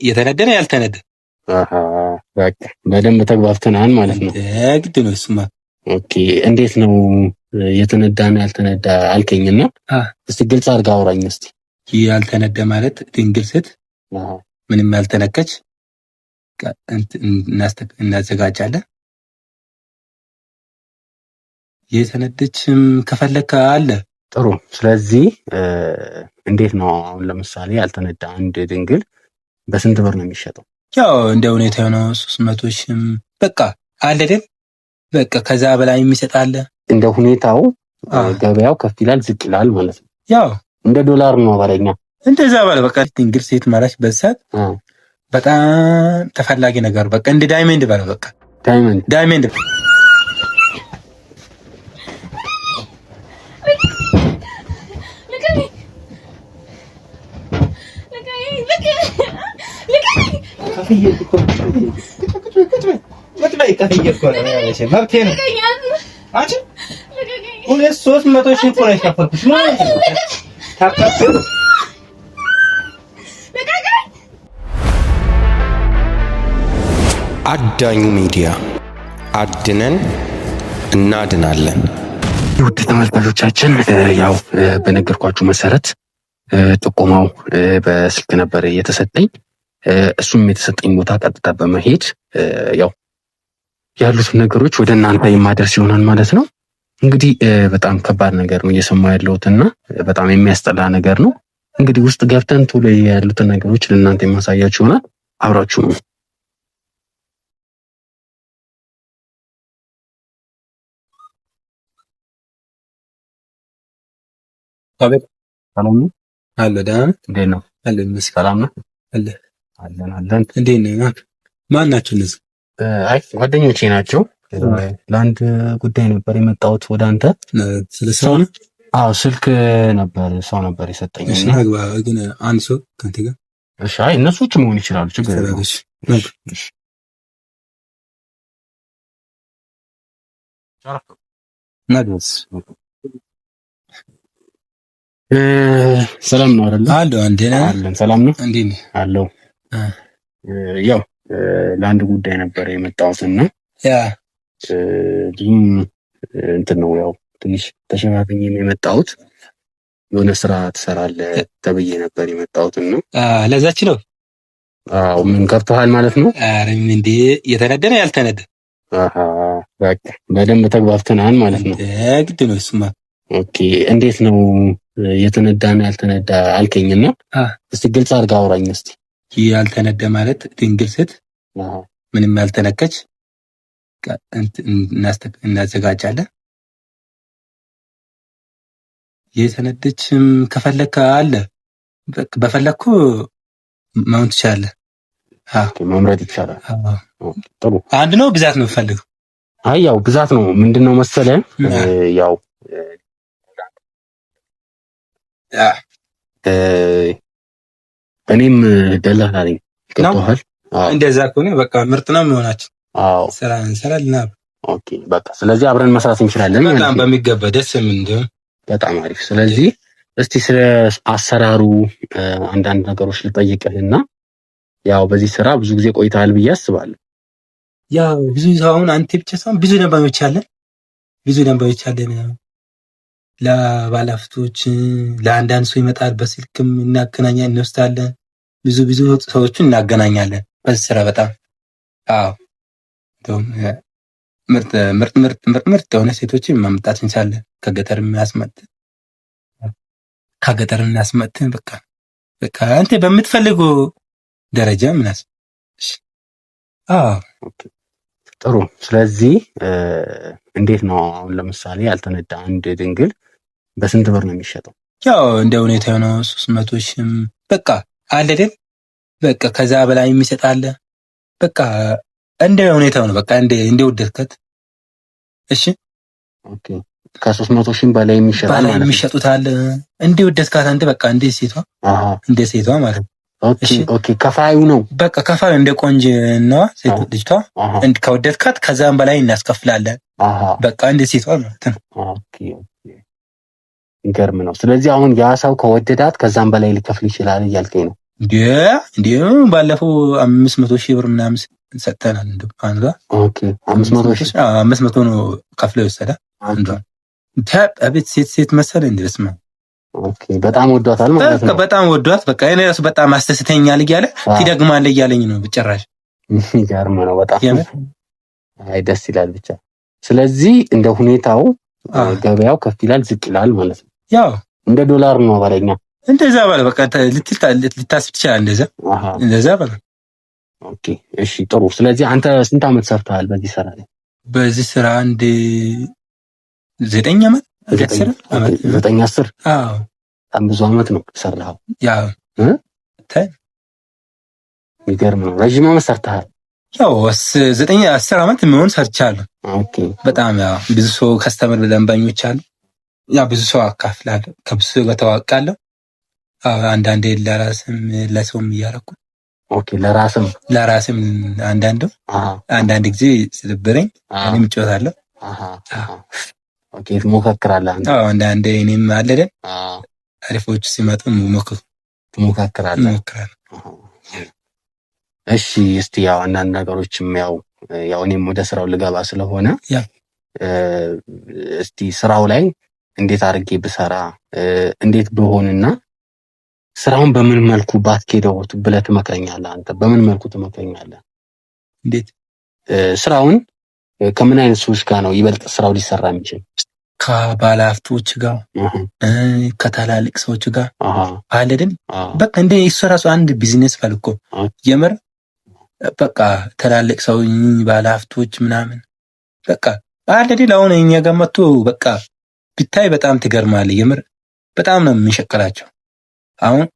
የተነደ ነው ያልተነደ? አሃ በቃ በደንብ ተግባብተናል ማለት ነው። ግድ ነው እሱማ። ኦኬ እንዴት ነው የተነዳና ያልተነዳ አልከኝና እስቲ ግልጽ አድርጋ አውራኝ እስቲ። ያልተነደ ማለት ድንግል ሴት ምንም ያልተነከች እናዘጋጃለን። የተነደችም ከፈለከ አለ። ጥሩ። ስለዚህ እንዴት ነው አሁን ለምሳሌ ያልተነዳ አንድ ድንግል በስንት ብር ነው የሚሸጠው? ያው እንደ ሁኔታው ነው። 300 ሺህም በቃ አለ አይደል? በቃ ከዛ በላይ የሚሰጥ አለ። እንደ ሁኔታው ገበያው ከፍ ይላል ዝቅ ይላል ማለት ነው። ያው እንደ ዶላር ነው ባለኛ እንደዛ ባለ በቃ ድንግል ሴት ማለት በዛት በጣም ተፈላጊ ነገር በቃ እንደ ዳይመንድ ባለ በቃ ዳይመንድ አዳኙ ሚዲያ አድነን እናድናለን። ውድ ተመልካቾቻችን ያው በነገርኳችሁ መሰረት ጥቆማው በስልክ ነበር የተሰጠኝ። እሱም የተሰጠኝ ቦታ ቀጥታ በመሄድ ያው ያሉትን ነገሮች ወደ እናንተ የማደርስ ይሆናል ማለት ነው። እንግዲህ በጣም ከባድ ነገር ነው እየሰማሁ ያለሁትና በጣም የሚያስጠላ ነገር ነው። እንግዲህ ውስጥ ገብተን ቶሎ ያሉትን ነገሮች ለእናንተ የማሳያችሁ ይሆናል። አብራችሁ ነው። አቤት። ሰላም ነው አለ። ደህና ነህ? እንዴት ነው? አለ። ሰላም ነው አለ። አለን። እንዴት ነህ? ማን ናቸው እነዚህ? አይ ጓደኞቼ ናቸው። ለአንድ ጉዳይ ነበር የመጣሁት ወደ አንተ። ስለ ስራ ነው? አዎ ስልክ ነበር ሰው ነበር የሰጠኝ። እሺ አግባ። ግን አንድ ሰው ከአንተ ጋር? እሺ። አይ እነሱች መሆን ይችላሉ፣ ችግር የለውም። እሺ ናድስ ሰላም ነው አይደል? አለን። ሰላም ነው። እንዴት ነህ? አለው። ያው ለአንድ ጉዳይ ነበር የመጣሁትና ያ ብዙም እንትን ነው ያው ትንሽ ተሸፋፍኜ የመጣሁት። የሆነ ስራ ትሰራለህ ተብዬ ነበር የመጣሁትና ለዛች ነው። አዎ ምን ገብቶሃል ማለት ነው? ኧረ እንዴ የተነደ ነው ያልተነደ? አሃ በቃ በደንብ ተግባብተናል ማለት ነው። ግድ ነው እሱማ። ኦኬ እንዴት ነው የተነዳና ያልተነዳ አልከኝና እስቲ ግልጽ አድርጋ አውራኝ እስቲ። ያልተነደ ማለት ድንግል ሴት ምንም ያልተነከች እናዘጋጃለን። የተነደችም ከፈለከ አለ። በፈለኩ ማውንት ትችላለህ። መምረጥ ይቻላል። ጥሩ። አንድ ነው ብዛት ነው ፈልገው? አይ ያው ብዛት ነው። ምንድነው መሰለህ ያው እኔም ደላላ ነኝ። ገብቶሃል? እንደዛ ከሆነ በቃ ምርጥ ነው የሚሆናችሁ። አዎ ስራ እንሰራለን። ኦኬ በቃ ስለዚህ አብረን መስራት እንችላለን ማለት ነው። በጣም በሚገባ ደስ ምን እንደው በጣም አሪፍ። ስለዚህ እስቲ ስለ አሰራሩ አንዳንድ ነገሮች ልጠይቅህና ያው በዚህ ስራ ብዙ ጊዜ ቆይተሃል ብዬ አስባለሁ። ያው ብዙ አሁን አንተ ብቻ ሳይሆን ብዙ ደንበኞች አለን። ለባለሀብቶች ለአንዳንድ ሰው ይመጣል፣ በስልክም እናገናኛለን፣ እንወስዳለን። ብዙ ሰዎችን እናገናኛለን በዚህ ስራ በጣም አዎ። ምርጥ የሆነ ሴቶችን ማምጣት እንችላለን። ከገጠር እናስመጥተን በቃ አንተ በምትፈልገው ደረጃ ምናስ ጥሩ። ስለዚህ እንዴት ነው አሁን ለምሳሌ ያልተነዳ አንድ ድንግል በስንት ብር ነው የሚሸጠው? ያው እንደ ሁኔታው ነው። 300 ሺህም በቃ አለ አይደል? በቃ ከዛ በላይ የሚሰጥ አለ። በቃ እንደ ሁኔታው ነው። በቃ እንደ ወደድከት። እሺ ኦኬ። ከ300 ሺህ በላይ የሚሸጡት አለ። እንደ ወደድካት አንተ በቃ እንደ ሴቷ ማለት ነው። ኦኬ ከፋዩ ነው በቃ ከፋዩ እንደ ቆንጆ ነው ሴት ልጅቷ። ከወደድካት ከዛም በላይ እናስከፍላለን። በቃ እንደ ሴቷ ማለት ነው። ኦኬ ይገርም ነው። ስለዚህ አሁን ያ ሰው ከወደዳት ከዛም በላይ ሊከፍል ይችላል እያልከኝ ነው? እንዴ ባለፈው 500 ሺህ ብር ምናምን ሰጥተናል። እንደው አንዷ 500 ነው ከፍለው ይወሰዳ አንዷ አቤት ሴት መሰለ እንዴ በስማ በጣም ወዷታል ማለት ነው። በጣም ወዷት በቃ እኔ ራሱ በጣም አስተስተኛል እያለ ትደግማለህ እያለኝ ነው በጭራሽ። ይገርም ነው በጣም አይ ደስ ይላል ብቻ። ስለዚህ እንደ ሁኔታው ገበያው ከፍ ይላል ዝቅ ይላል ማለት ነው። ያው እንደ ዶላር ነው ባለኛ እንደዛ ባለ በቃ ልታስብ ትችላለህ እንደዛ ባለ። ኦኬ እሺ ጥሩ። ስለዚህ አንተ ስንት አመት ሰርተሃል በዚህ ስራ ላይ? በዚህ ስራ አንድ 9 አመት 10 አዎ በጣም ብዙ አመት ነው ሰራው። ያው ይገርም ነው። ረጅም አመት ሰርተሃል። ያው 9-10 አመት የሚሆን ሰርቻለሁ። ኦኬ በጣም ያው ብዙ ሰው ከስተመር ደንበኞች አሉ። ያው ብዙ ሰው አካፍላለሁ፣ ከብዙ ሰው ጋር ተዋውቃለሁ። አንዳንዴ ለራስም ለሰውም እያደረኩ ኦኬ ለራስም አንዳንድ ጊዜ ስልብረኝ እኔም እጫወታለሁ። ኦኬ ትሞካክራለህ አንተ? አዎ አንዳንዴ እኔም አለደን አሪፎች ሲመጡ ትሞካክራለህ። እሺ እስቲ ያው አንዳንድ ነገሮችም ያው እኔም ወደ ስራው ልገባ ስለሆነ እስቲ ስራው ላይ እንዴት አድርጌ ብሰራ እንዴት ብሆንና ስራውን በምን መልኩ ባትኬደው ብለህ ትመክረኛለህ? አንተ በምን መልኩ ትመክረኛለህ? እንዴት ስራውን ከምን አይነት ሰዎች ጋር ነው ይበልጥ ስራው ሊሰራ የሚችል? ከባለሀብቶች ጋር ከታላልቅ ሰዎች ጋር አለድን በቃ እንደ እሱ ራሱ አንድ ቢዝነስ ፈልኮ የምር በቃ ታላልቅ ሰው ባለሀብቶች ምናምን በቃ አለድን አሁን እኛ ጋር መጥቶ በቃ ብታይ በጣም ትገርማለህ። የምር በጣም ነው የሚሸከላቸው። አሁን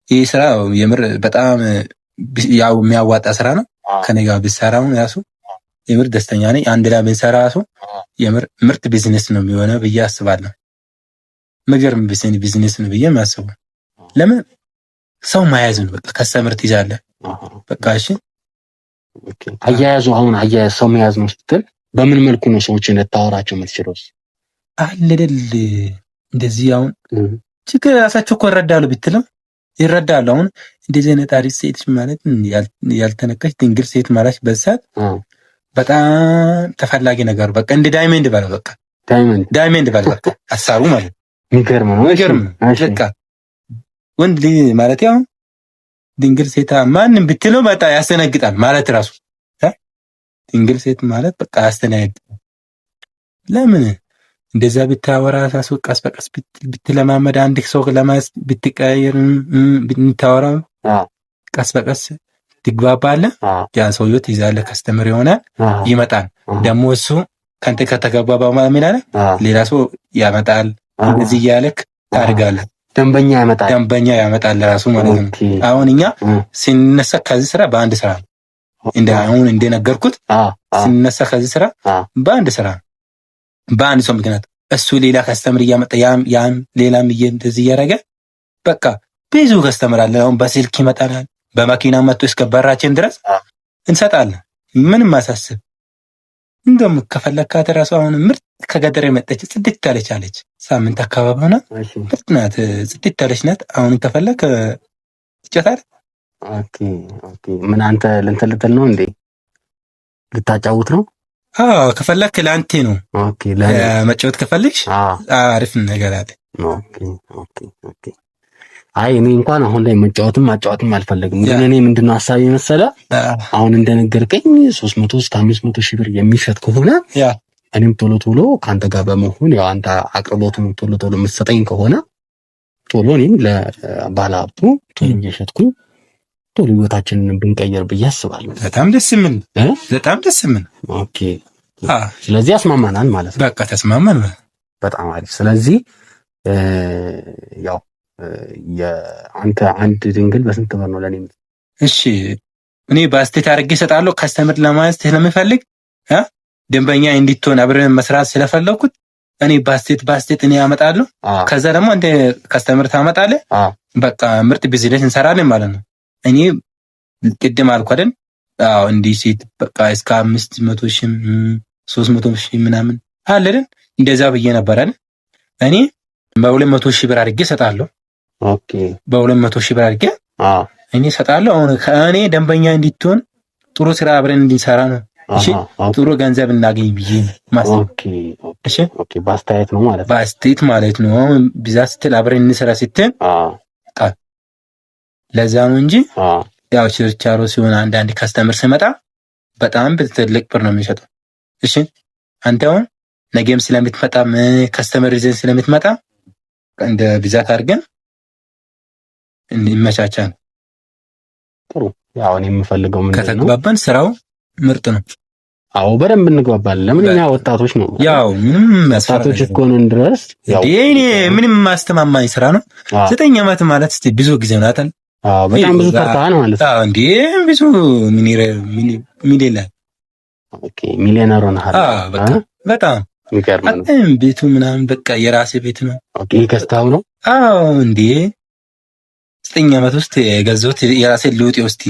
ይህ ስራ የምር በጣም ያው የሚያዋጣ ስራ ነው። ከኔ ጋር ብትሰራው ያሱ የምር ደስተኛ ነኝ። አንድ ላይ ብንሰራ ራሱ የምር ምርጥ ቢዝነስ ነው የሚሆነው ብዬ አስባለሁ። መገርም ቢዝነስ ነው ብዬ የማስበው ለምን ሰው ማያዝ ነው። በቃ ከስተመር ትይዛለህ በቃ እሺ። አያያዙ አሁን አያያዝ ሰው መያዝ ነው ስትል በምን መልኩ ነው ሰዎችን ልታወራቸው የምትችለው? አይደል እንደዚህ አሁን ችግር ራሳቸው እኮ ይረዳሉ ብትልም ይረዳሉ። አሁን እንደዚህ አይነት አሪፍ ሴት ማለት ያልተነካች ድንግል ሴት ማለት በዛት በጣም ተፈላጊ ነገር በቃ እንደ ዳይመንድ ባለ በቃ ዳይመንድ ባለ በቃ ሐሳቡ ማለት የሚገርም ነው። በቃ ወንድ ማለት ያው ድንግል ሴት ማንም ብትለው በጣም ያስተነግጣል ማለት ራሱ ድንግል ሴት ማለት በቃ ያስተነግጣል። ለምን እንደዛ ብታወራ ራሱ ቀስ በቀስ ብትለማመድ አንድ ሰው ለማስ ብትቀየር ብታወራ ቀስ በቀስ ትግባባለህ። ያ ሰውዬው ትይዛለህ፣ ከስተመር ይሆናል፣ ይመጣል። ደግሞ እሱ ካንተ ከተግባባ ማለት ምን አለ ሌላ ሰው ያመጣል። እንደዚህ እያለክ ታድጋለህ። ደንበኛ ያመጣል ራሱ ማለት ነው። አሁን እኛ ስንነሳ ከዚህ ስራ በአንድ ስራ አሁን እንደነገርኩት ስንነሳ ከዚህ ስራ በአንድ ስራ በአንድ ሰው ምክንያት እሱ ሌላ ከስተመር እያመጣ ያም ሌላም እንደዚህ እያደረገ በቃ ብዙ ከስተመር አለ። አሁን በስልክ ይመጣናል፣ በመኪና መጥቶ እስከ በራችን ድረስ እንሰጣለን። ምንም ማሳሰብ እንደም ከፈለካት ራሱ አሁን ምርጥ ከገጠር የመጣች ጽድት ያለች ሳምንት አካባቢ ሆና ምርጥ ናት፣ ጽድት ያለች ናት። አሁን ከፈለክ ትጨታል። ኦኬ ምን አንተ ልንተልተል ነው እንዴ? ልታጫውት ነው? ከፈለክ ለአንቴ ነው። ኦኬ መጫወት ከፈለግሽ አሪፍ ነገር አለ። ኦኬ አይ እኔ እንኳን አሁን ላይ መጫወትም ማጫወትም አልፈልግም። ግን እኔ ምንድነው ሐሳቤ መሰለ አሁን እንደነገርከኝ 300 እስከ 500 ሺህ ብር የሚሸጥ ከሆነ እኔም ቶሎ ካንተ ጋር በመሆን ያው አንተ አቅርቦቱን ቶሎ የምትሰጠኝ ከሆነ ቶሎ እኔም ለባለሀብቱ ቶሎ እየሸጥኩኝ ቶሎ ህይወታችንን ብንቀየር ብዬ አስባለሁ። በጣም ደስ ምን ኦኬ ስለዚህ አስማማናል ማለት ነው። በቃ ተስማማን። በጣም አሪፍ። ስለዚህ ያው የአንተ አንድ ድንግል በስንት ብር ነው ለኔ? እሺ እኔ በአስቴት አድርጌ እሰጣለሁ። ከስተመር ለማያዝ ስለምፈልግ ደንበኛ እንዲትሆን አብረን መስራት ስለፈለኩት እኔ በአስቴት እኔ አመጣለሁ። ከዛ ደግሞ እንደ ከስተመር ታመጣለህ። በቃ ምርጥ ቢዝነስ እንሰራለን ማለት ነው። እኔ ቅድም አልኩ አይደል? አዎ እንዲህ ሴት በቃ እስከ 500 ሺህ 300 ሺህ ምናምን አለ አይደል? እንደዛ ብዬ ነበር አይደል? እኔ በ200 ሺህ ብር አድርጌ እሰጣለሁ። ኦኬ በ200 ሺህ ብር አድርጌ እኔ እሰጣለሁ። አሁን ከእኔ ደንበኛ እንድትሆን ጥሩ ስራ አብረን እንድንሰራ ነው። እሺ ጥሩ ገንዘብ እናገኝ ብዬ ማለት ነው። እሺ በአስተያየት ነው ማለት ነው። በአስተያየት ማለት ነው። አሁን ብዛት ስትል አብረን እንስራ ስትል ለዛ ነው እንጂ ያው ችርቻሮ ሲሆን አንዳንድ ከስተመር ሲመጣ በጣም ትልቅ ብር ነው የሚሸጠው። እሺ አንተ አሁን ነገም ስለምትመጣ ከስተመር ይዘን ስለምትመጣ እንደ ብዛት አድርገን እንመቻቻለን። ጥሩ ያው እኔ የምፈልገው ምንድነው ከተግባባን ስራው ምርጥ ነው። አዎ በደንብ እንግባባለን። ለምን እኛ ወጣቶች ነው ያው ምንም ወጣቶች እስከሆንን ድረስ ያው እኔ ምንም ማስተማማኝ ስራ ነው። 9 ዓመት ማለት እስቲ ብዙ ጊዜ ነው አይደል? አዎ በጣም ብዙ ሰርተሃል ማለት ነው። አዎ እንዴ ብዙ ሚሊዮን ኦኬ ሚሊዮነር ሆነሃል። አዎ በቃ በጣም የሚገርም ነው። ቤቱ ምናምን በቃ የራሴ ቤት ነው። ኦኬ ገዝተኸው ነው? አዎ እንዴ 9 ዓመት ውስጥ የገዛሁት የራሴ ልውጤ ውስጥ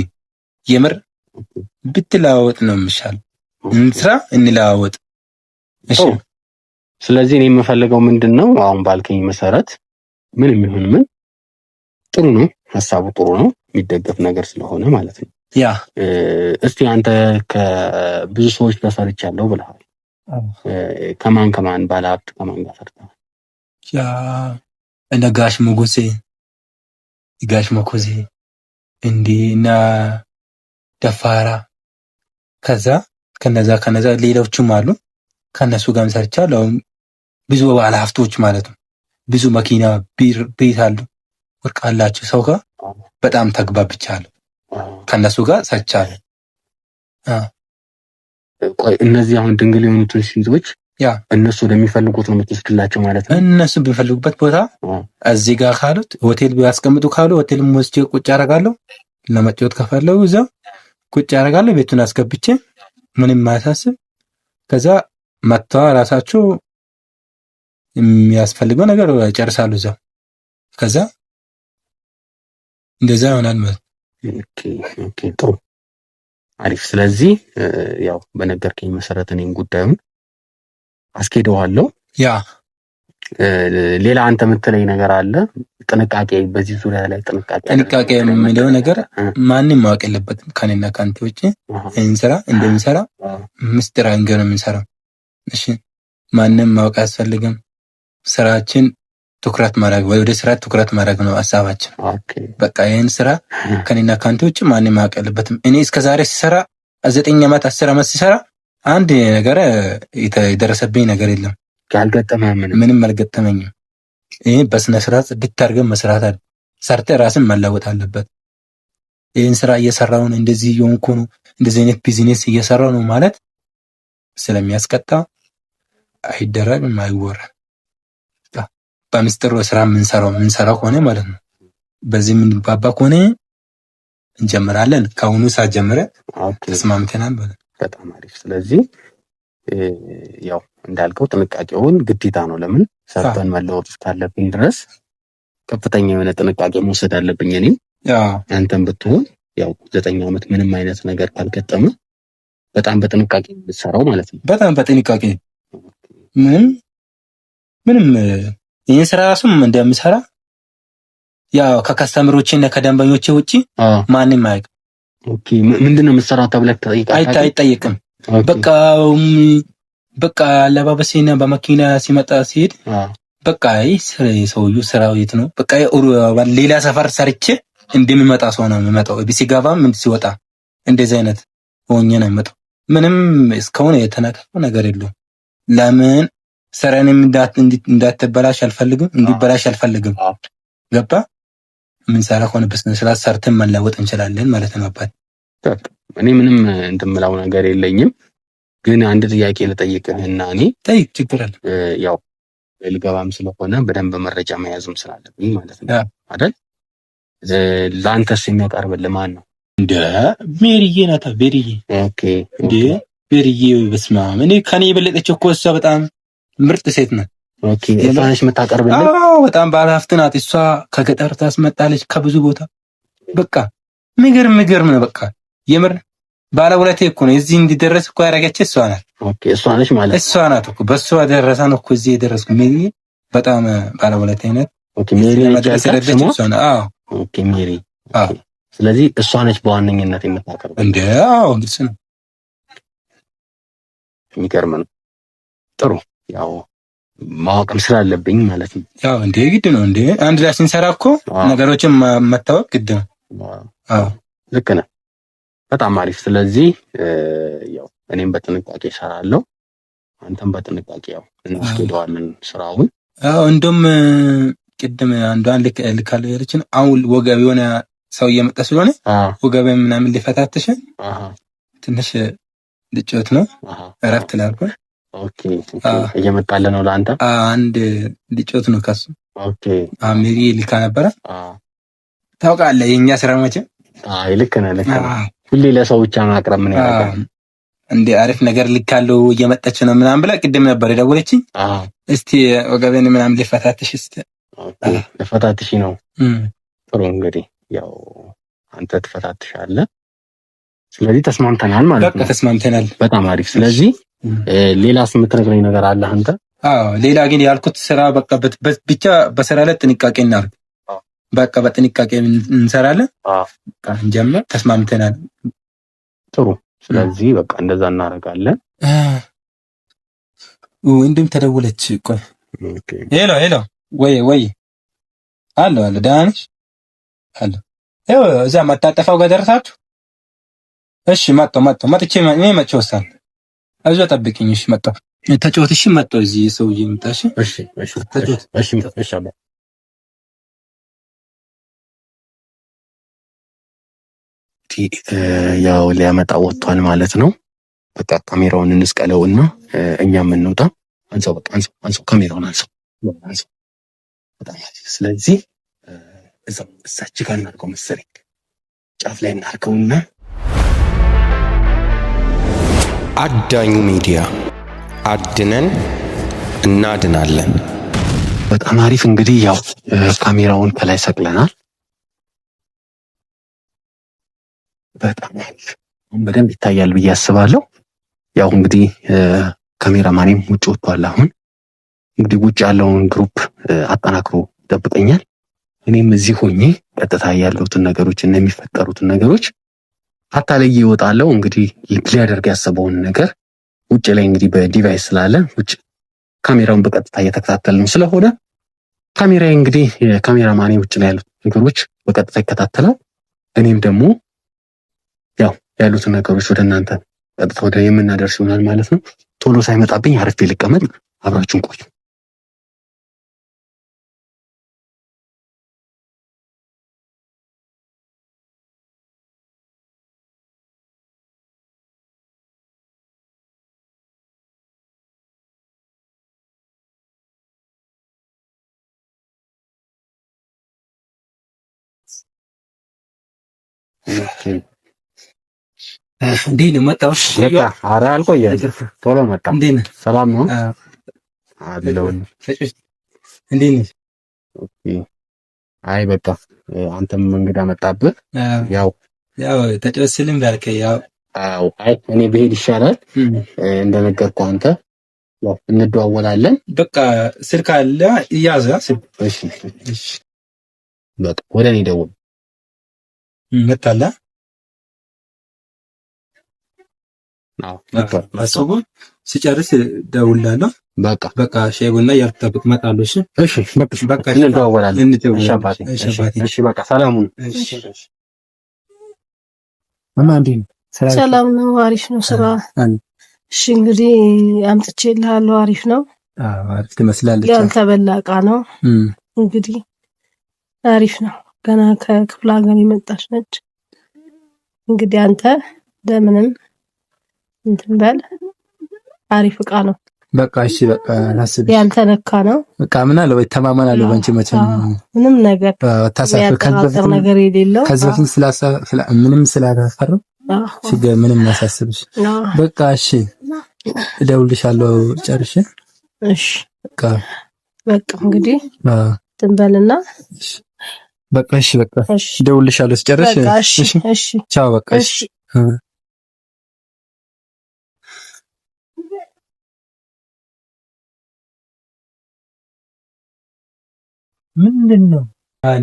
የምር ብትለዋወጥ ነው የሚሻል። እንስራ እንለዋወጥ። እሺ ስለዚህ እኔ የምፈልገው ምንድነው አሁን ባልከኝ መሰረት ምን የሚሆን ምን ጥሩ ነው፣ ሐሳቡ ጥሩ ነው፣ የሚደገፍ ነገር ስለሆነ ማለት ነው። ያ እስቲ አንተ ከብዙ ሰዎች ጋር ሰርቻለሁ ብለሃል። ከማን ባለሀብት ከማን ጋር ሰርተሃል? ያ እነ ጋሽ ሞጎሴ ጋሽ መኮዜ እንዲና ደፋራ ከነዛ ሌሎችም አሉ። ከነሱ ጋር ሰርቻለሁ። ብዙ ባለሀብቶች ማለት ነው። ብዙ መኪና ቤት አሉ፣ ወርቅ አላቸው። ሰው ጋር በጣም ተግባብቻለሁ። ከነሱ ጋር ሰርቻለሁ። ቆይ እነዚህ አሁን ድንግል የሆኑትን ሴቶች ያ እነሱ ወደሚፈልጉት ነው የምትወስድላቸው ማለት ነው? እነሱ በሚፈልጉበት ቦታ እዚህ ጋር ካሉት ሆቴል ቢያስቀምጡ ካሉ ሆቴልም ወስጄ ቁጭ አደርጋለሁ። ለመጫወት ከፈለጉ እዛው ቁጭ አደርጋለሁ። ቤቱን አስገብቼ ምንም ማያሳስብ። ከዛ መጥታ ራሳቸው የሚያስፈልገው ነገር ይጨርሳሉ እዛው። ከዛ እንደዛ ይሆናል ማለት ኦኬ ጥሩ አሪፍ። ስለዚህ ያው በነገርከኝ መሰረት እኔን ጉዳዩን አስኬደዋለሁ። ያ ሌላ አንተ የምትለኝ ነገር አለ? ጥንቃቄ በዚህ ዙሪያ ላይ ጥንቃቄ የሚለው ነገር ማንም ማወቅ የለበትም ከኔና ካንተ ውጪ። እንስራ እንደምንሰራ ምስጢር አንገር ነው የምንሰራው። እሺ ማንም ማወቅ አያስፈልግም። ስራችን ትኩረት ማድረግ ወደ ስራ ትኩረት ማድረግ ነው ሐሳባችን። በቃ ይሄን ስራ ከኔና ካንተ ውጪ ማንም ማወቅ የለበትም። እኔ እስከዛሬ ሲሰራ 9 ዓመት 10 ዓመት ሲሰራ አንድ ነገር የደረሰብኝ ነገር የለም። ምንም አልገጠመኝም። ይሄ በስነ ስርዓት ብታርገም መስራት አለ። ሰርተህ ራስን መለወጥ አለበት። ይሄን ስራ እየሰራው ነው፣ እንደዚህ እየሆንኩ ነው፣ እንደዚህ አይነት ቢዝነስ እየሰራው ነው ማለት ስለሚያስቀጣ አይደረግም፣ አይወራም። በምስጢር ስራ የምንሰራው ከሆነ ማለት ነው። በዚህ የምንባባ ከሆነ እንጀምራለን። ከአሁኑ ሰዓት ጀምረን ተስማምተናል ማለት ነው። በጣም አሪፍ። ስለዚህ ያው እንዳልከው ጥንቃቄውን ግዴታ ነው። ለምን ሰርተን መለወጥ እስካለብኝ ድረስ ከፍተኛ የሆነ ጥንቃቄ መውሰድ አለብኝ። እኔም አንተም ብትሆን ያው 9 ዓመት ምንም አይነት ነገር ካልገጠመ በጣም በጥንቃቄ የምትሰራው ማለት ነው። በጣም በጥንቃቄ ምንም ይሄን ስራ ራሱም እንደምሰራ ያው ከከስተመሮቼና ከደንበኞቼ ውጪ ማንንም አያውቅም። ኦኬ ምንድነው የምትሰራው ተብለህ አይጠየቅም። በቃ አለባበሴና በመኪና ሲመጣ ሲሄድ በቃ ሰውዬው ስራው የት ነው? በቃ ሌላ ሰፈር ሰርቼ እንደሚመጣ ሰው ነው የሚመጣው። ሲገባም ሲወጣ እንደዚህ አይነት ሆኜ ነው የሚመጣው። ምንም እስካሁን የተነካከው ነገር የለውም። ለምን ስራንም እንዳትበላሽ አልፈልግም፣ እንዲበላሽ አልፈልግም። ገባ? ምን ሰራ ሆነ በስነ ስርዓት ሰርተን መለወጥ እንችላለን ማለት ነው። አባት እኔ ምንም እንደምላው ነገር የለኝም፣ ግን አንድ ጥያቄ ልጠይቅህና እኔ ጠይቅ። ችግር አለ? ያው ልገባም ስለሆነ በደንብ መረጃ መያዝም ስላለብኝ ማለት ነው አይደል? ለአንተስ የሚያቀርብልህ ማን ነው? እንደ ሜሪዬ ናታ። ቤሪዬ። ኦኬ እንደ ቤሪዬ በስመ አብ። እኔ ከኔ የበለጠች እኮ እሷ በጣም ምርጥ ሴት ናት። ኦኬ እሷንሽ የምታቀርብልህ? አዎ በጣም ባለሀብት ናት እሷ። ከገጠር ታስመጣለች ከብዙ ቦታ። በቃ ምገርም ነው። በቃ የምር ባለውለቴ እኮ ነው። እዚህ እንዲደረስ እኮ ያደረገች እሷ ናት። ኦኬ እሷ ነች ማለት? እሷ ናት እኮ በሷ ደረሰ ነው እኮ እዚህ የደረስኩ። ሜሪ በጣም ባለውለቴ ናት። ኦኬ ሜሪ መድረስ ያለች እሷ ናት። አዎ ኦኬ ሜሪ። አዎ። ስለዚህ እሷ ነች በዋነኝነት የምታቀርበው እንዴ? አዎ ግልጽ ነው። የሚገርም ነው። ጥሩ ያው ማወቅም ስላለብኝ ማለት ነው። ያው እንዴ ግድ ነው እንዴ አንድ ላይ ስንሰራ እኮ ነገሮችን መታወቅ ግድ ነው። አዎ ልክ ነህ። በጣም አሪፍ። ስለዚህ ያው እኔም በጥንቃቄ እሰራለሁ፣ አንተም በጥንቃቄ ያው እናስኬደዋለን ስራውን። አዎ እንደውም ቅድም አንዷን ልካለ ያለችን አሁን ወገብ የሆነ ሰው እየመጣ ስለሆነ ወገብ ምናምን ሊፈታተሽ ትንሽ ልጭት ነው እረፍት ላልኩ። ኦኬ እየመጣለ ነው ለአንተ አንድ ልጭት ነው ከሱ። ኦኬ አሜሪ ልካ ነበረ። ታውቃለህ የኛ ስራ መቼም ልክ ነህ ልክ ነህ። ሁሌ ለሰው ብቻ ማቅረብ ምን ያደርጋል እንዴ? አሪፍ ነገር ልካለው እየመጣች ነው ምናምን ብላ ቅድም ነበር የደወለችኝ። እስቲ ወገቤን ምናምን ልፈታትሽ እስቲ። ኦኬ ልፈታትሽ ነው። ጥሩ እንግዲህ ያው አንተ ትፈታትሻለህ። ስለዚህ ተስማምተናል ማለት ነው። ተስማምተናል። በጣም አሪፍ። ስለዚህ ሌላስ የምትነግረኝ ነገር አለ አንተ? ሌላ ግን ያልኩት ስራ በቃ ብቻ በስራ ላይ ጥንቃቄ እናድርግ። በቃ በጥንቃቄ እንሰራለን። እንጀምር። ተስማምተናል። ጥሩ። ስለዚህ በቃ እንደዛ እናደርጋለን። እንድም ተደውለች። ቆይ ሄሎ ሄሎ፣ ወይ አሎ፣ ደህና ነሽ? አሎ፣ ይኸው እዛ መታጠፋው ጋር ደረሳችሁ? እሺ፣ መጥቼ እኔ መጥቼ ወሳን እዛ ጠብቂኝ። እሺ፣ መጣሁ። ተጫወት። እሺ፣ መጣሁ። እዚህ ሰውዬ ይምጣሽ። እሺ፣ ተጫወት። እሺ። ያው ሊያመጣ ወጥቷል ማለት ነው። በቃ ካሜራውን እንስቀለውና እኛም እንውጣ። አንሳው፣ በቃ አንሳው፣ ካሜራውን አንሳው። በጣም ስለዚህ እዛች ጋር እናድርገው መሰለኝ፣ ጫፍ ላይ እናድርገውና አዳኙ ሚዲያ አድነን እናድናለን። በጣም አሪፍ። እንግዲህ ያው ካሜራውን ከላይ ሰቅለናል። በጣም አሪፍ። በደንብ ይታያል ብዬ አስባለሁ። ያው እንግዲህ ካሜራማኔም ውጭ ወጥቷል። አሁን እንግዲህ ውጭ ያለውን ግሩፕ አጠናክሮ ይጠብቀኛል። እኔም እዚህ ሆኜ ቀጥታ ያሉትን ነገሮች እና የሚፈጠሩትን ነገሮች አታለይ ይወጣለው። እንግዲህ ሊያደርግ ያሰበውን ነገር ውጭ ላይ እንግዲህ በዲቫይስ ስላለ ውጭ ካሜራውን በቀጥታ እየተከታተልን ስለሆነ ካሜራዬ እንግዲህ የካሜራማኔ ውጭ ላይ ያሉት ነገሮች በቀጥታ ይከታተላል። እኔም ደግሞ ያው ያሉትን ነገሮች ወደ እናንተ ቀጥታ ወደ የምናደርስ ይሆናል ማለት ነው። ቶሎ ሳይመጣብኝ አርፌ ልቀመጥ። አብራችሁን ቆዩ። እንዴት ነው መጣው? ኧረ አልቆየም፣ ቶሎ መጣ። እንዴት ነህ? ሰላም ነው አለውን? እንዴት ነህ? ኦኬ። አይ በቃ አንተም እንግዳ መጣብህ። ያው ተጨስልም ባልከኝ ያው አይ እኔ ብሄድ ይሻላል። እንደነገርኩህ አንተ ያው እንደዋወላለን። በቃ ስልክ አለ ያዛ ስልክ። እሺ በቃ ወደ እኔ ደውል። መጣላ አስቡ። ሲጨርስ ደውላለሁ። በቃ ሻይ ቡና እያልኩ እመጣለሁ። እሺ በቃ እንደዋወላለን። እሺ በቃ ሰላሙን። ሰላም ነው። አሪፍ ነው ስራ። እሺ እንግዲህ አምጥቼልሃለሁ። አሪፍ ነው። አሪፍ ትመስላለች። ያልተበላ ዕቃ ነው እንግዲህ አሪፍ ነው። ገና ከክፍለ ሀገር የመጣች ነች። እንግዲህ አንተ ለምንም እንትን በል። አሪፍ ዕቃ ነው። በቃ እሺ በቃ አላስብሽ። ያልተነካ ነው። በቃ ምን አለ ወይ ተማመናለሁ ባንቺ መቼም ምንም ነገር ታሳፈር ከዚህ ነገር የሌለው ከዚህ በፊት ምንም ስላታፈር ችግር ምንም ያሳስብሽ። በቃ እሺ እደውልልሻለሁ ጨርሼ። እሺ በቃ እንግዲህ ትንበልና በቃ እሺ በቃ እደውልልሻለሁ ስጨርሽ። እሺ ቻው በቃ እሺ። ምንድነው?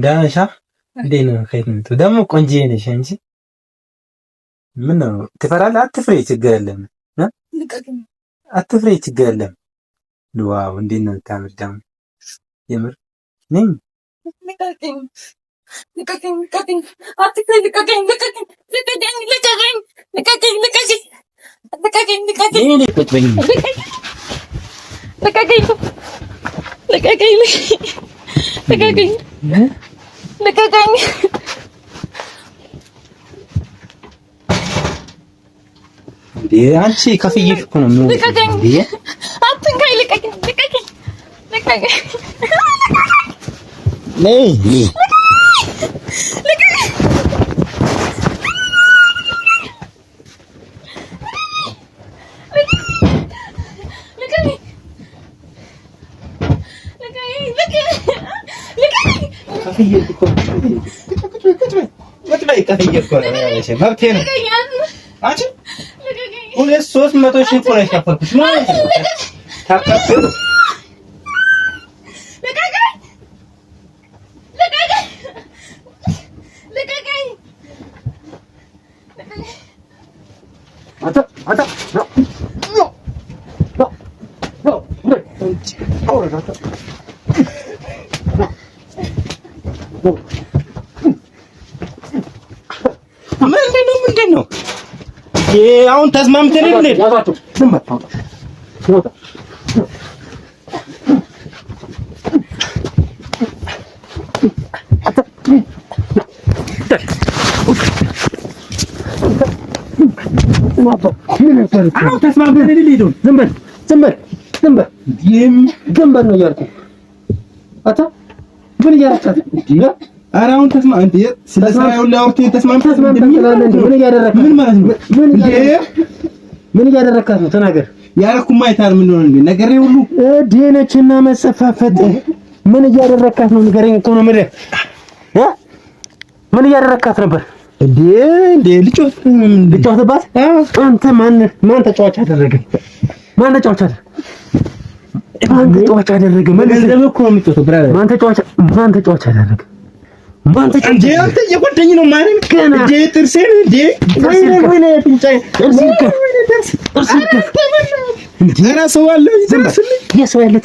ዳንሻ እንዴት ነው ከይት ደግሞ ቆንጆ ነሽ እንጂ ምን ነው ትፈራለህ? አትፍሬ፣ ችግር የለም። አትፍሬ፣ ችግር የለም። ዋው እንዴት ነው የምታምር ደግሞ የምር ነኝ። አንቺ ከፍዬሽ እኮ ነው ምን አትንካኝ። ልቀቀኝ። ሁለት 300 ሺህ እኮ ነው የከፈልኩት። ታካፍሉ ምንድን ነው? አሁን ተስማምተን እንዴ? ዝም በል ነው እያልኩህ። አታ ምን እያደረካት? ኧረ አሁን ተስማምተን ስለ ስራው ላውርተን ተስማምተን ምን እያደረካት? ምን ማለት ነው? ምን እያደረካት ነው? ተናገር። ያረኩማ አይታር ምን ሆነ እንዴ? ነገሬ ሁሉ ዴነችና መሰፋፈጥ ምን እያደረካት ነው? ንገረኝ እኮ ነው የምልህ። ምን እያደረካት ነበር? እንዴ ልጫወትባት? አንተ ማን ተጫዋች አደረገ? ማን ተጫዋች አደረገ? ገንዘብ እኮ ነው የምትወጣው ብራዘር። ማን ተጫዋች አደረገ? አንተ እየጎዳኝ ነው ማለት ገና ጥርሴን ወይኔ ፍንጫዬ ገና ሰው አለ የሰው ያለ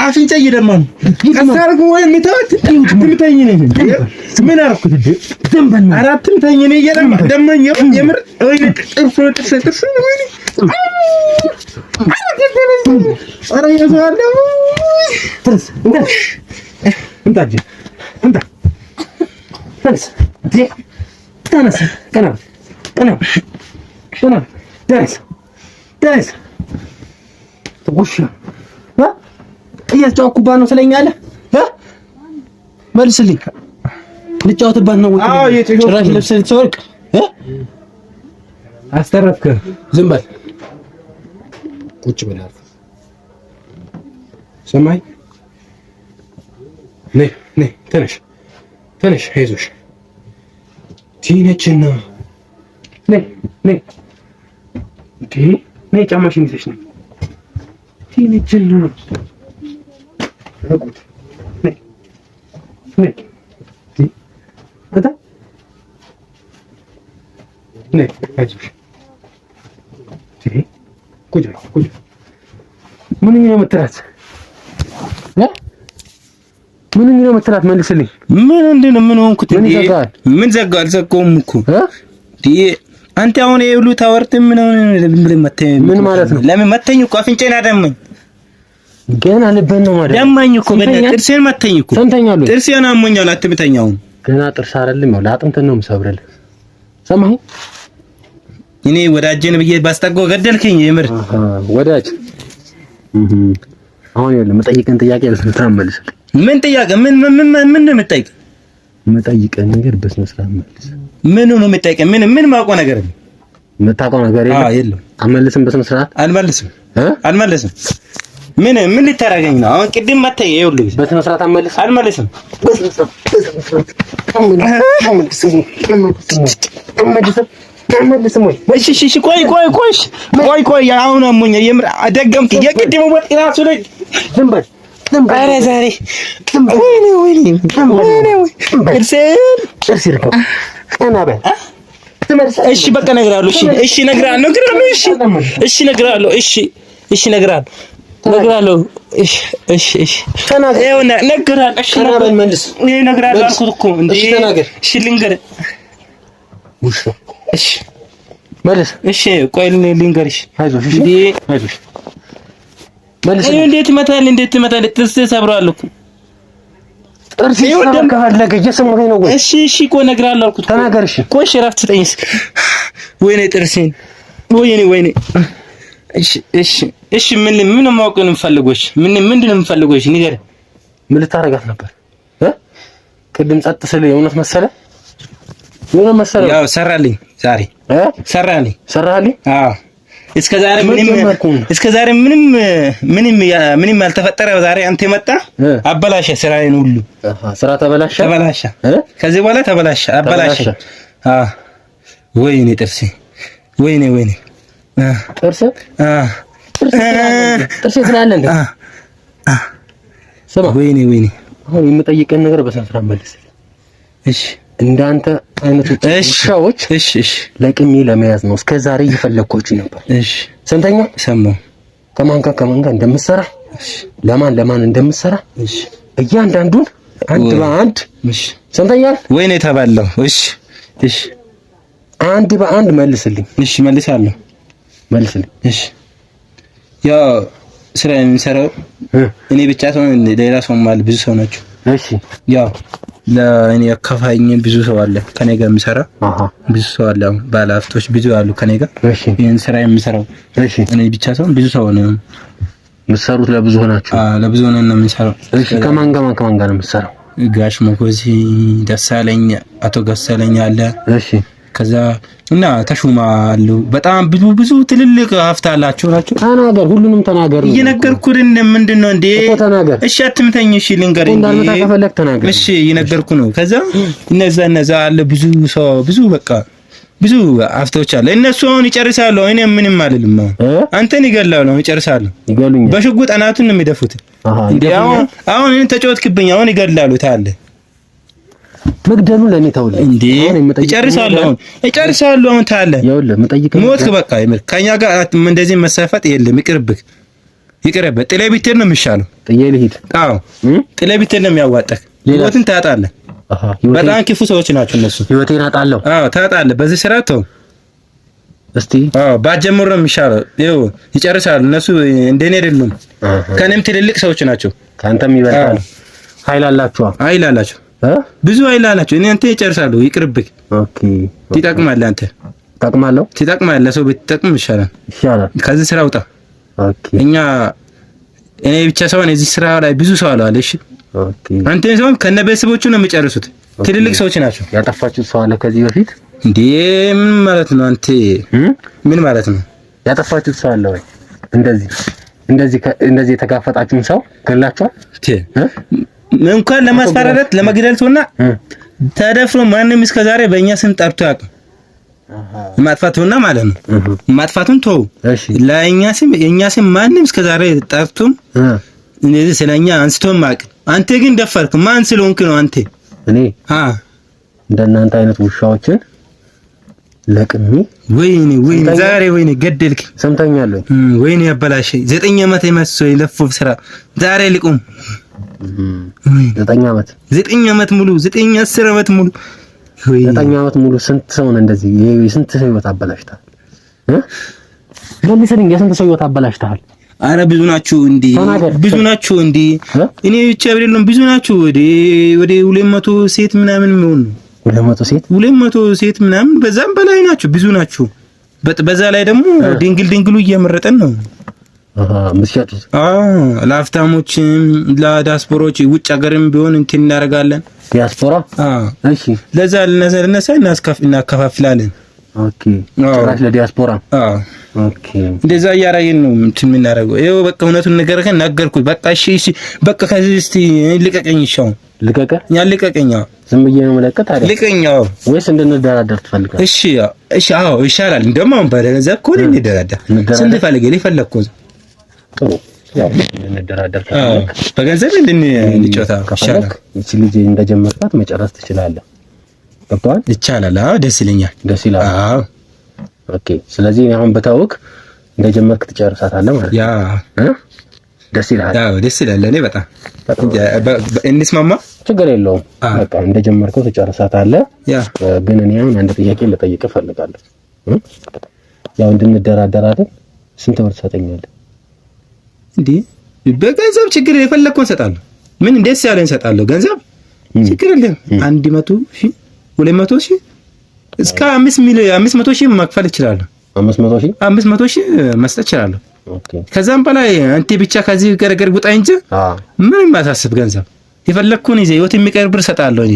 አፍንጫ እየደማ ነው። አሳርኩ ወይ ምታት ትምታኝ ነኝ። ምን አደረኩት? አራት ትምታኝ ነኝ እየደማ ደማኝ የምር ወይኔ ጥርስ ወይኔ ኧረ የሰው አለ ትርስ እንታ ተነስ ቀና ደረስ ውሻ እያጫወኩባት ነው ትለኛለህ? መልስልኝ። ልጫወትባት ነው ወይ? አዎ ጭራሽ ልብስ ልትወርቅ አስተረፍከ። ዝም በል ቁጭ በል አርፈህ ሰማይ። ነይ ተነሽ አይዞሽ ቲነችና ነይ ጫማሽን ይዘሽ ነይ ቲነችና ረጉት ነይ አይዞሽ ቁጭ ምን ነው የምትላት? ምን ነው የምትላት? መልስልኝ። ምን እንደሆነ ምን ሆንኩት? ምን ዘጋው? አልዘጋውም እኮ አንተ አሁን ይሄ ሁሉ ታወርት ምን ምን ማለት ነው? ለምን መተኝ እኮ አፍንጫዬን አደመኝ። ገና ልበን ነው ማለት ደማኝ እኮ ጥርሴን መተኝ እኮ ሰምተኛለሁ። ጥርሴን አሞኛል። አትብተኛው ገና ጥርስ አይደለም ያው ለአጥንት ነው የምሰብርልህ። ሰማኸኝ? እኔ ወዳጄን ብዬ ባስጠጋው ገደልከኝ። የምር ወዳጅ አሁን ይኸውልህ የምጠይቅህን ጥያቄ መልስ። ምን ጥያቄ? ምን ነው የምጠይቅ? የምጠይቅህን ነገር በስነ ስርዓት መልስ። ምን ነው የምጠይቅ? ምን ማውቀው ነገር ነው? የምታውቀው ነገር የለም? አልመልስም። በስነ ስርዓት አልመልስም። ምን ልታረገኝ ነው? አሁን ቅድም መተህ ይኸውልህ በስነ ስርዓት አልመልስም። መልስም ወይ? እሺ ቆይ አሁን አሞኝ የምር ደገምክ። የቅድሙ ወጥ ራሱ ላይ ዝም በል ኧረ ዛሬ ወይኔ እሺ በቃ እነግርሃለሁ። እሺ እነግርሃለሁ። እሺ እነግርሃለሁ። እሺ እነግርሃለሁ። እሺ ተናገር። ይኸው እነግርሃለሁ። እሺ መልስ። እኔ እነግርሃለሁ አልኩት እኮ እንዴ። እሺ ልንገርህ። እሺ መልስ። እሺ ቆይ ልንገርሽ። አይዞሽ እንዴ አይዞሽ መልስ። እንዴት ትመታለህ? ጥርስ ሰብረዋል እኮ ጥርስ ይወደምካለ ገጀሰሞኝ ነው ወይ? እሺ ቆይ እነግርሃለሁ አልኩት። ተናገር። እሺ ቆይ እረፍት ስጠኝስ። ወይኔ ጥርሴን ወይኔ እሺ ምን ማወቅ ነው የምፈልገው? ምንድን ነው የምፈልገው? ንገረኝ። ምን ልታረጋት ነበር? ቅድም ጸጥ ስለ የእውነት መሰለህ? ያው ሰራልኝ ዛሬ ሰራልኝ። አዎ እስከ ዛሬ ምንም ያልተፈጠረ ዛሬ አንተ መጣ አበላሸ ስራዬን ሁሉ። ስራ ተበላሸ። ከዚህ በኋላ ተበላሸ አበላሸ። ወይኔ ጥርሴ ወይኔ ጥርሴ ትላለህ እንዴ? ስማ ወይኔ አሁን የምጠይቀን ነገር በስንት መልስ። እሺ እንዳንተ አይነቱ ውሻዎች እሺ ለቅሜ ለመያዝ ነው እስከ ዛሬ እየፈለግኩት ነበር። እሺ ስንተኛ ሰማሁ። ከማን ጋር እንደምትሰራ ለማን እንደምትሰራ እያንዳንዱን አንድ በአንድ ስንተኛ ወይኔ ተባለው። እሺ አንድ በአንድ መልስልኝ። እሺ መልሳለሁ። እሺ ያው ስራ የሚሰራው እኔ ብቻ ሳይሆን ሌላ ሰው ማለት ብዙ ሰው ናቸው። እሺ ያው ለእኔ አካፋኝ ብዙ ሰው አለ ከኔ ጋር የሚሰራ ብዙ ሰው አለ። ባለሀብቶች ብዙ አሉ ከኔ ጋር። እሺ ይሄን ስራ የሚሰራው እኔ ብቻ ሳይሆን ብዙ ሰው ነው የምትሰሩት። ለብዙ ሆናችሁ? ለብዙ ሆነን ነው የምንሰራው። እሺ ከማን ጋር ነው የምትሰራው? ጋሽ መኮዚ ደሳለኝ፣ አቶ ገሰለኝ አለ። እሺ ከዛ እና ተሹማ አሉ። በጣም ብዙ ትልልቅ ሀብት አላቸው ናቸው። ተናገር፣ ሁሉንም ተናገር። እየነገርኩህ ምንድነው እንዴ? እሺ አትምተኝ። እሺ ልንገርህ እንዳልመጣ ከፈለክ ተናገር። እሺ እየነገርኩህ ነው። ከዛ እነዛ አለ ብዙ በቃ ብዙ ሀብቶች አለ። እነሱ አሁን ይጨርሳሉ። እኔ ምንም አልልም። አንተን ይገላሉ። አሁን ይጨርሳሉ። በሽጉጥ አናቱን ነው የሚደፉት። አሁን እኔ ተጫወትክብኝ። አሁን ይገላሉ። ታለ መግደሉ ለኔ ተውልኝ እንዴ? ይጨርሳሉ። አሁን ታለ ሞትክ በቃ። ከኛ ጋር እንደዚህ መሳፈጥ የለም። ይቅርብህ። ጥሌ ቢትር ነው የሚሻለው። ጥዬ ልሂድ? አዎ ጥሌ ቢትር ነው የሚያዋጣህ። ህይወትን ታጣለህ። በጣም ክፉ ሰዎች ናቸው እነሱ። ህይወቴን አጣለሁ? አዎ ታጣለህ። በዚህ ስራ ተው እስቲ። አዎ ባጀምር ነው የሚሻለው። ይኸው ይጨርሳሉ። እነሱ እንደኔ አይደሉም። ከኔም ትልልቅ ሰዎች ናቸው። ካንተም ይበልጣሉ። ኃይል አላቸው። ብዙ ኃይል አላቸው። እኔ አንተ ይጨርሳሉ። ይቅርብህ። ኦኬ ትጠቅማለህ። አንተ ትጠቅማለህ። ለሰው ብትጠቅም ይሻላል። ከዚህ ስራ ውጣ። ኦኬ እኔ ብቻ ሳይሆን እዚህ ስራ ላይ ብዙ ሰው አለ። እሺ ኦኬ አንተ ሰው ከነ ቤተሰቦቹ ነው የሚጨርሱት። ትልልቅ ሰዎች ናቸው። ያጠፋችሁ ሰው አለ ከዚህ በፊት እንዴ? ምን ማለት ነው አንተ? ምን ማለት ነው? ያጠፋችሁ ሰው አለ ወይ? እንደዚህ የተጋፈጣችሁን ሰው ገላችኋል? እንኳን ለማስፈራራት ለመግደልቶና ተደፍሮ ማንም እስከዛሬ በእኛ ስም ጠርቶ ያውቃል? ማጥፋቱና ማለት ነው። ማጥፋቱን ተው። ለእኛ ስም የኛ ስም ማንም እስከዛሬ ጠርቶም እንደዚህ ስለኛ አንስቶም ማቅ። አንተ ግን ደፈርክ። ማን ስለሆንክ ነው አንተ? እኔ እንደናንተ አይነት ውሻዎችን ለቅሜ ወይኔ ዛሬ ገደልክ። ሰምተኛለሁ። ወይኔ ያበላሽ 9 ዓመት የመሰለ ለፎፍ ስራ ዛሬ ልቁም። 9 ዓመት ሙሉ 10 ዓመት ሙሉ 9 ዓመት ሙሉ ስንት ሰው ነው እንደዚህ? ስንት ሰው ህይወት አበላሽታል? ለምን የስንት ሰው ህይወት አበላሽታል? አረ ብዙ ናችሁ እንዴ? እኔ ብቻ አይደለም ብዙ ናችሁ። ወደ 200 ሴት ምናምን ነው። 200 ሴት ምናምን በዛም በላይ ናችሁ። ብዙ ናችሁ። በዛ ላይ ደግሞ ድንግሉ እየመረጠን ነው። ምሽቱት ለሀብታሞችም ለዲያስፖራዎች ውጭ ሀገርም ቢሆን እንትን እናደርጋለን። ዲያስፖራ እሺ፣ ለዛ እናከፋፍላለን። ኦኬ ጭራሽ ለዲያስፖራ ኦኬ፣ እንደዛ እያደረግን ነው እንትን የምናደርገው። ይኸው በቃ እውነቱን ነገርኩት። በቃ እሺ፣ በቃ ከዚህ እስቲ ልቀቀኝ። ይሻው ልቀቀኝ። ዝም ብዬ ነው መለቀጥ አይደል? ልቀቀኝ ወይስ እንድንደራደር ትፈልጋለህ? እሺ፣ አዎ ይሻላል። እንደውም አሁን በገንዘብ እኮ እንደራደር። ስንት ፈልገህ የፈለግከው ጥሩ ያው እንደራደር በገንዘብ እንድንጫወታ ከፈለክ እቺ ልጅ እንደጀመርካት መጨረስ ትችላለህ። ገብቶሃል? ይቻላል። አዎ ደስ ይለኛል። ደስ ይላል። አዎ ኦኬ። ስለዚህ አሁን በታወቅ እንደጀመርክ ትጨርሳታለህ ማለት ያ ደስ ይላል። አዎ ደስ ይላል። እኔ በጣም እንስማማ። ችግር የለውም። በቃ እንደጀመርከው ትጨርሳታለህ። ያ ግን እኔ አሁን አንድ ጥያቄ ልጠይቅህ እፈልጋለሁ። ያው እንድንደራደር አይደል? ስንት ብር ትሰጠኛለህ? እንዴ በገንዘብ ችግር የፈለግከውን እሰጣለሁ። ምን ደስ ያለኝ እሰጣለሁ። ገንዘብ ችግር የለም። 100,000 200,000 እስከ 500,000 መክፈል እችላለሁ። 500,000 መስጠት እችላለሁ። ኦኬ። ከዛም በላይ አንተ ብቻ ከዚህ ገረገር ጉጣ እንጂ ምንም አታስብ። ገንዘብ የፈለግከውን ይዘህ ህይወት የሚቀር ብር እሰጣለሁ እኔ።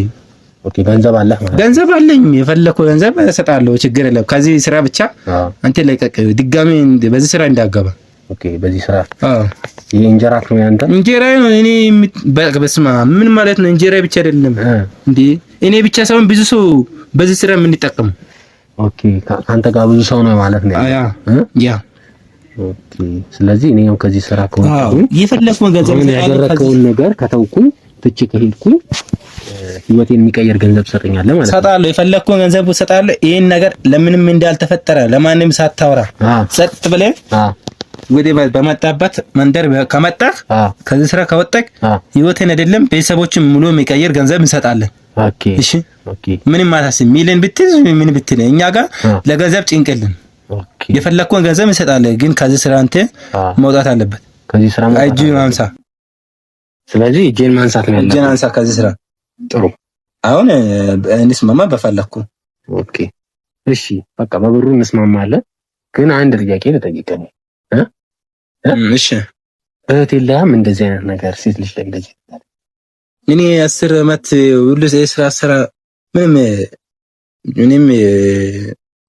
ኦኬ። ገንዘብ አለህ ማለት? ገንዘብ አለኝ። የፈለግከው ገንዘብ እሰጣለሁ። ችግር የለም። ከዚህ ስራ ብቻ አንተ ለቀቅ። ድጋሚ በዚህ ስራ እንዳገባ። ኦኬ። በዚህ ስራ ይሄ እንጀራ ነው ያንተ? እንጀራ ነው። እኔ በስማ ምን ማለት ነው? እንጀራ ብቻ አይደለም እንዴ እኔ ብቻ ሳይሆን ብዙ ሰው በዚህ ስራ የምንጠቀም። ኦኬ። አንተ ጋር ብዙ ሰው ነው ማለት ነው? ያ ኦኬ። ስለዚህ እኔ ያው ከዚህ ስራ ከወጣሁ የፈለግከውን ገንዘብ ያደረከውን ነገር ከተውኩኝ ትቼ ከሄድኩኝ ህይወቴን የሚቀየር ገንዘብ ትሰጠኛለህ ማለት ነው? እሰጣለሁ። የፈለግከውን ገንዘብ እሰጣለሁ። ይሄን ነገር ለምንም እንዳልተፈጠረ ለማንም ሳታወራ ጸጥ ብለህ ወደ በመጣበት መንደር ከመጣህ ከዚህ ስራ ከወጣህ ህይወቴን አይደለም ቤተሰቦችን ሙሉ የሚቀየር ገንዘብ እንሰጣለን። ኦኬ። እሺ። ኦኬ። ምንም አታስብ። ሚሊዮን ብትይዝ ምን ብትል እኛ ጋር ለገንዘብ ጭንቅልን። ኦኬ። የፈለግከውን ገንዘብ እንሰጣለን። ግን ከዚህ ስራ አንተ መውጣት አለበት። ከዚህ ስራ መውጣት እጅን ማንሳ። ስለዚህ እጅን ማንሳት ነው ያለው። እጅን አንሳ ከዚህ ስራ። ጥሩ። አሁን እንስማማ በፈለግኩ። ኦኬ። እሺ በቃ በብሩ እንስማማለን። ግን አንድ ጥያቄ ልጠይቅህ። እሺ። እህት የለህም? እንደዚህ አይነት ነገር ሴት ልጅ ላይ እንደዚህ እኔ 10 አመት ሁሉ ስራ ምንም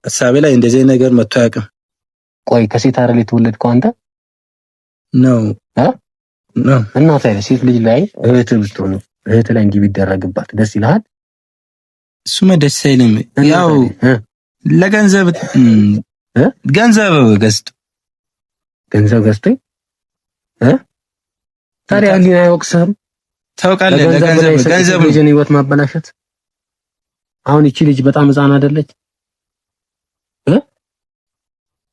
ሀሳቤ ላይ እንደዚህ ነገር መጥቶ አያውቅም። ቆይ ከሴት አይደል የተወለድከው አንተ? ነው እና ታዲያ ሴት ልጅ ላይ እህት ብትሆን እህት ላይ እንዲህ ቢደረግባት ደስ ይልሃል? እሱማ ደስ አይልም። ያው ለገንዘብ ገንዘብ ገዝቶኝ ታዲያ ህሊና አይወቅስህም? ታውቃለህ? ለገንዘብ ልጅን ህይወት ማበላሸት። አሁን እቺ ልጅ በጣም ህፃን አይደለች?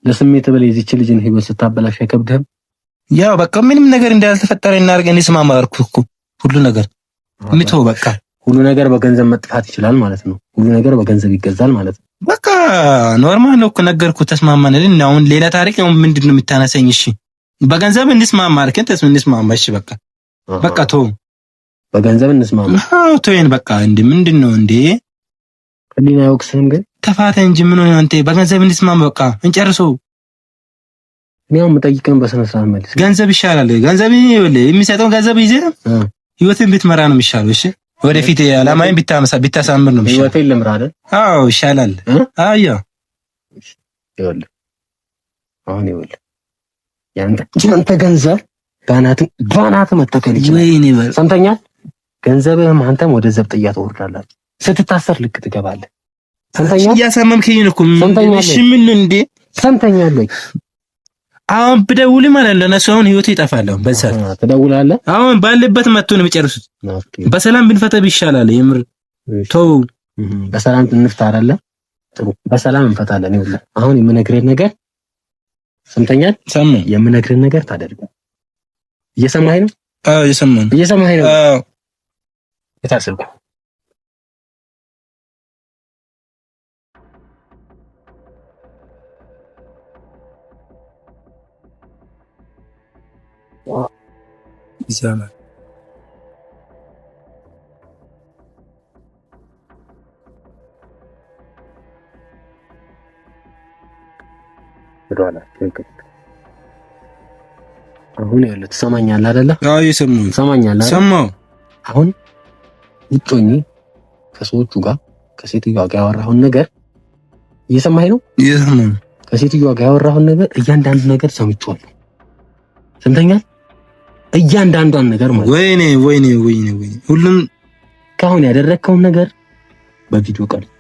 ለስሜት በላይ እዚች ልጅን ህይወት ስታበላሽ አይከብድህም? ያው በቃ ምንም ነገር እንዳልተፈጠረ እናድርግ። እንስማማ አልኩህ እኮ ሁሉ ነገር ምተው በቃ ሁሉ ነገር በገንዘብ መጥፋት ይችላል ማለት ነው። ሁሉ ነገር በገንዘብ ይገዛል ማለት ነው። በቃ ኖርማል ነው እኮ ነገርኩህ። ተስማማን አይደል? አሁን ሌላ ታሪክ ነው ምንድነው የምታነሳኝ? እሺ በገንዘብ እንስማማ አልከኝ። እንስማማ። እሺ በቃ ተው፣ በገንዘብ እንስማማ። አዎ ተወኝ በቃ። እንዴ ምንድነው እንዴ? ህሊና አይወቅስህም? ግን ተፋተ እንጂ ምን ሆነ አንተ? በገንዘብ እንስማማ በቃ እንጨርሰው። እኔ አሁን የምጠይቅህን በስነ ስርዓት መልስ። ገንዘብ ይሻላል። ገንዘብ የሚሰጠው ገንዘብ ይዘህ ህይወትን ብትመራ ነው የሚሻለው። እሺ ወደፊት አላማዬን ቢታሳምር ነው የሚሻለው። ህይወቴን ልምራ አይደል? አዎ ይሻላል። አያ ይኸውልህ አሁን ያንተ ገንዘብ ባናት መተከል ይችላል። ወይኔ ሰምተኛል? ገንዘብህም አንተም ወደ ዘብጥያ ትወርዳላችሁ። ስትታሰር ልክ ትገባለህ። ሰምተኛል? እያሰመምከኝ ነው እኮ። እሺ ምን እንዴ? ሰምተኛል ወይ? አሁን ብደውል ማለት ለነሱ አሁን ህይወት ይጠፋል። በሰዓት ትደውላለህ። አሁን ባለበት መጥቶ ነው የሚጨርሱት። በሰላም ብንፈታ ይሻላል። የምር ተው፣ በሰላም እንፍታ አይደለ? ጥሩ፣ በሰላም እንፈታለን። ይኸውልህ አሁን የምነግርህ ነገር ሰምተኛል? የምነግርህ ነገር ታደርጋለህ። እየሰማኸኝ ነው? አዎ እየሰማኸኝ ነው። አዎ የታሰብኩ ይሰማል። አሁን ያለው ትሰማኛለህ አይደለ? አዎ እየሰማሁ ትሰማኛለህ? ሰማሁ። አሁን ውጮኝ ከሰዎቹ ጋር ከሴትዮዋ ጋር ያወራሁን ነገር እየሰማኸኝ ነው? እየሰማሁ። ከሴትዮዋ ጋር ያወራሁን ነገር እያንዳንዱ ነገር ሰምቼዋለሁ። ሰምተኛል? እያንዳንዷን ነገር ማለት ወይኔ ሁሉም ካሁን ያደረግከውን ነገር በቪዲዮ ቀርጽ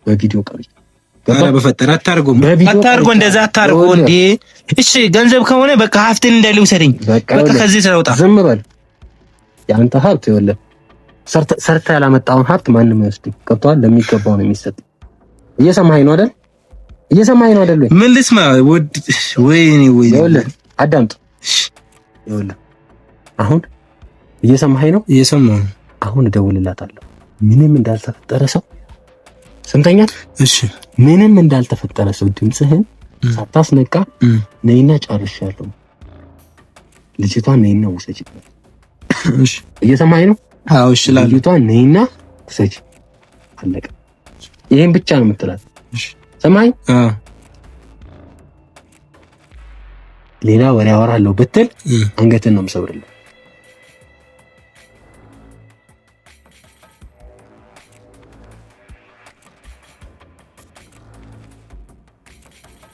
በቪዲዮ ቀርጽ ኧረ በፈጠረ አታርጉ እንደዛ አታርጉ እንዴ። እሺ ገንዘብ ከሆነ በቃ ሀብትን እንዳይልውሰደኝ በቃ ከዚህ ተውጣ። ዝም በል። ያንተ ሀብት ይወለ ሰርተ ያላመጣውን ሀብት ማንም አይወስድም። ገብቶሃል? ለሚገባው ነው የሚሰጥ። እየሰማኸኝ ነው አይደል? እየሰማኸኝ ነው አይደል? ምን ልስማ? ወይኔ ይወለ አዳምጥ። ይወለ አሁን እየሰማኸኝ ነው? እየሰማሁ። አሁን እደውልላታለሁ። ምንም እንዳልተፈጠረ ሰው ሰምተኛል? እሺ ምንም እንዳልተፈጠረ ሰው ድምፅህን ሳታስነቃ ነይና ጨርሻለሁ፣ ልጅቷን ነይና ውሰጂ። እሺ እየሰማኸኝ ነው? አዎ እሺ። ልጅቷን ነይና ውሰጂ። አለቀ። ይሄን ብቻ ነው የምትላት። እሺ ሰማኸኝ? አዎ። ሌላ ወሬ አወራለሁ ብትል አንገትን ነው የምሰብርልህ።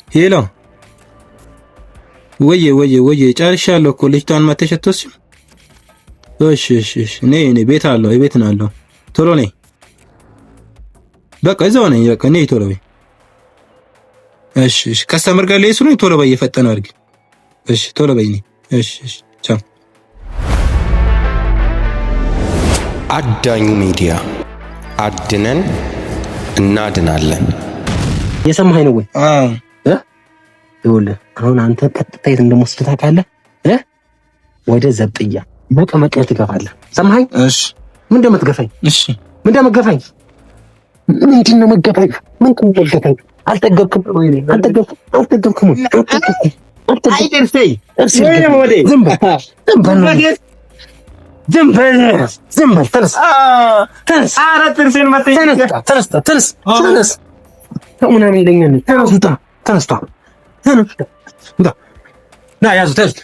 ሄሎ ወየ ጨርሻለሁ እኮ ልጅቷን ማተሸቶስ። እሺ እኔ ቤት አለው የቤት ነው አለው። ቶሎ ነኝ በቃ እዛው ነኝ። በቃ ነይ ቶሎ በይ። እሺ ከስተመር ጋር ለይሱ ነው። ቶሎ በይ የፈጠነው አድርጊ። እሺ ቶሎ በይ። እሺ ቻው። አዳኙ ሚዲያ አድነን እናድናለን። የሰማኸኝ ነው ወይ? አዎ። ይኸውልህ አሁን አንተ ቀጥታ የት እንደምወስድ ታውቃለህ? ወደ ዘብጥያ መቀመቂያ ትገፋለህ። ሰማኸኝ? እሺ። ምን እንደምትገፋኝ? እሺ። ምን እንደምትገፋኝ? ምንድን ነው መገፋኝ? ምን እንደምትገፋኝ? አልጠገብክም ወይ? አልጠገብክም ወይ? አይደርሰኝ። ዝም በል። ተነስ። ኧረ ጥርሴን መተኝ። ተነስ። ምናምን ይለኛል። ተነስታ ና ያዙት